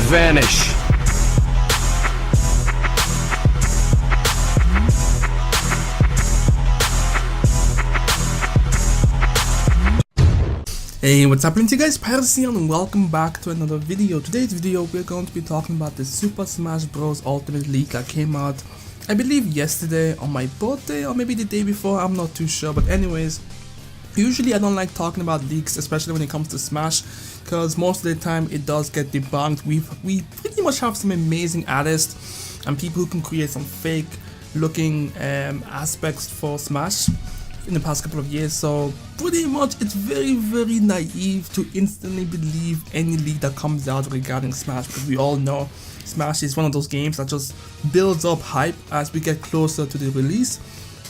vanish. Hey, what's happening to you guys? Pirates here and welcome back to another video. Today's video we're going to be talking about the Super Smash Bros. Ultimate League that came out, I believe yesterday on my birthday or maybe the day before, I'm not too sure. But anyways, usually I don't like talking about leaks, especially when it comes to Smash, because most of the time it does get debunked. We pretty much have some amazing artists and people who can create some fake looking aspects for Smash in the past couple of years, so pretty much it's very naive to instantly believe any leak that comes out regarding Smash, because we all know Smash is one of those games that just builds up hype as we get closer to the release.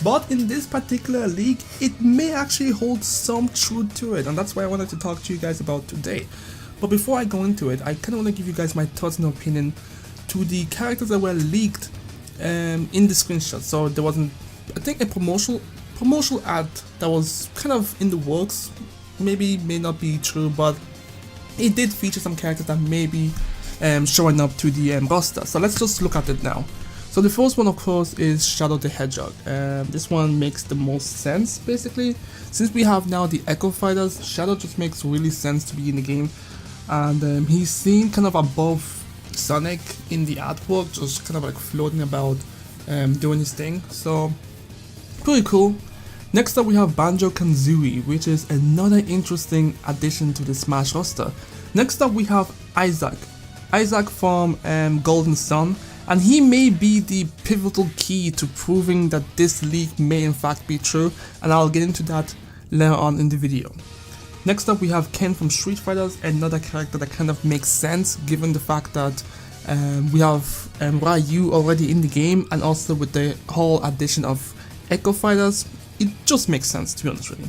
But in this particular leak, it may actually hold some truth to it, and that's why I wanted to talk to you guys about today. But before I go into it, I kind of want to give you guys my thoughts and opinion to the characters that were leaked in the screenshot. So there wasn't, I think, a promotional ad that was kind of in the works, may not be true, but it did feature some characters that may be showing up to the roster. So let's just look at it now. So the first one, of course, is Shadow the Hedgehog. This one makes the most sense, basically. Since we have now the Echo Fighters, Shadow just makes really sense to be in the game, and he's seen kind of above Sonic in the artwork, just kind of like floating about, doing his thing. So pretty cool. Next up we have Banjo-Kazooie, which is another interesting addition to the Smash roster. Next up we have Isaac from Golden Sun, and he may be the pivotal key to proving that this leak may in fact be true, and I'll get into that later on in the video. Next up we have Ken from Street Fighters, another character that kind of makes sense given the fact that we have Ryu already in the game, and also with the whole addition of Echo Fighters, it just makes sense, to be honest with you.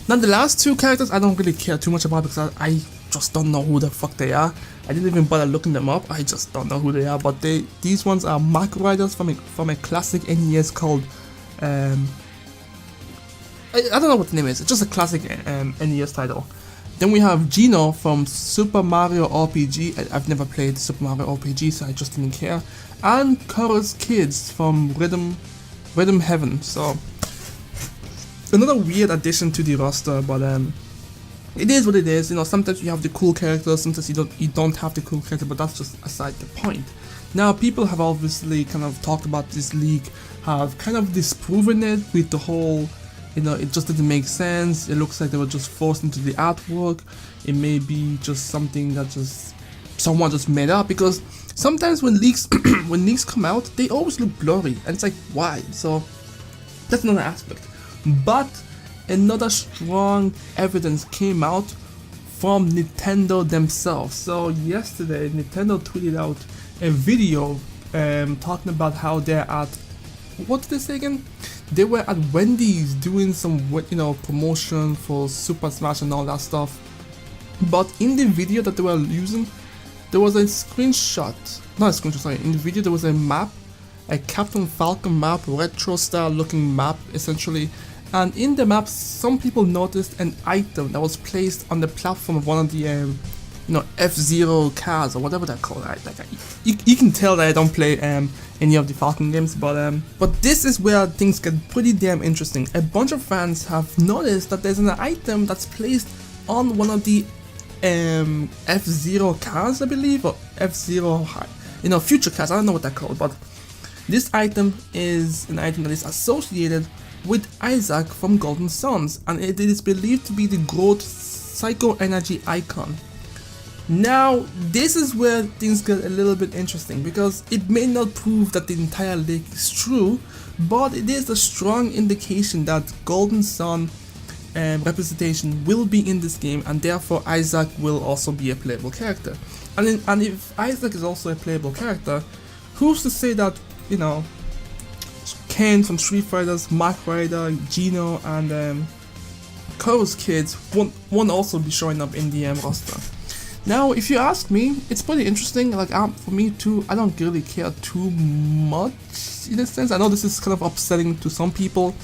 Now the last two characters I don't really care too much about, because I just don't know who the fuck they are. I didn't even bother looking them up, I just don't know who they are. But these ones are Mach Riders from a classic NES called, I don't know what the name is, it's just a classic NES title. Then we have Geno from Super Mario RPG. I've never played Super Mario RPG, so I just didn't care. And Chorus Kids from Rhythm Heaven. So another weird addition to the roster, but it is what it is. You know, sometimes you have the cool characters, sometimes you don't have the cool character, but that's just aside the point. Now people have obviously kind of talked about this leak, have kind of disproven it with the whole, you know, it just didn't make sense. It looks like they were just forced into the artwork. It may be just something that just someone just made up, because sometimes when leaks come out, they always look blurry, and it's like, why? So that's another aspect. But another strong evidence came out from Nintendo themselves. So yesterday Nintendo tweeted out a video talking about how they're at, what did they say again? They were at Wendy's doing some, you know, promotion for Super Smash and all that stuff. But in the video that they were using, there was a screenshot, not a screenshot, sorry, in the video there was a map, a Captain Falcon map, retro style looking map essentially, and in the map some people noticed an item that was placed on the platform of one of the you know, F-Zero cars or whatever they're called. You can tell that I don't play any of the Falcon games, but this is where things get pretty damn interesting. A bunch of fans have noticed that there's an item that's placed on one of the F-Zero cars, I believe, or F-Zero, you know, future cars, I don't know what they're called, but this item is an item that is associated with Isaac from Golden Suns, and it is believed to be the Growth Psycho Energy icon. Now this is where things get a little bit interesting, because it may not prove that the entire leak is true, but it is a strong indication that Golden Sun representation will be in this game, and therefore Isaac will also be a playable character. And if Isaac is also a playable character, who's to say that, you know, Ken from Street Fighters, Mach Rider, Geno, and Chorus Kids won't also be showing up in the roster. Now, if you ask me, it's pretty interesting. Like, for me too, I don't really care too much in a sense. I know this is kind of upsetting to some people.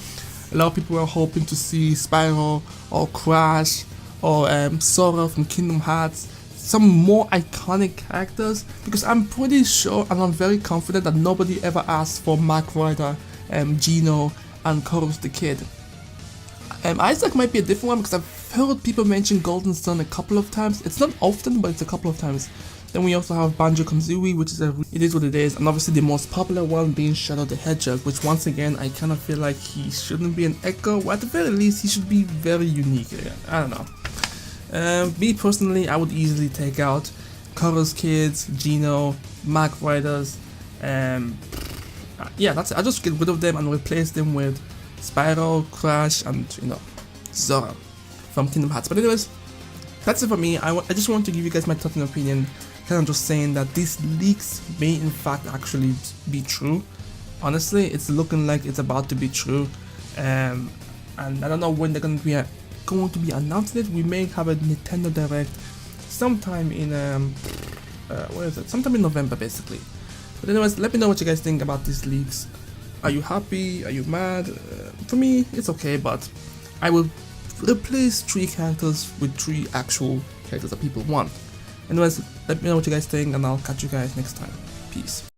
A lot of people are hoping to see Spyro or Crash or Sora from Kingdom Hearts. some more iconic characters, because I'm pretty sure and I'm very confident that nobody ever asked for Mark Ryder, Gino, and Chorus the Kid. Isaac might be a different one because I've heard people mention Golden Sun a couple of times. It's not often, but it's a couple of times. Then we also have Banjo-Kazooie, which it is what it is, and obviously the most popular one being Shadow the Hedgehog, which once again I kind of feel like he shouldn't be an Echo, or at the very least he should be very unique again. I don't know. Me personally, I would easily take out Chorus Kids, Gino, Mark Riders, yeah, that's it. I'll just get rid of them and replace them with Spyro, Crash, and Zora from Kingdom Hearts. But anyways, that's it for me. I just want to give you guys my thoughts and opinion, kind of just saying that these leaks may in fact actually be true. Honestly, it's looking like it's about to be true, and I don't know when they're going to be announcing it. We may have a Nintendo Direct sometime in sometime in November basically. But anyways, let me know what you guys think about these leaks. Are you happy? Are you mad? For me, it's okay, but I will replace 3 characters with 3 actual characters that people want. Anyways, let me know what you guys think, and I'll catch you guys next time. Peace.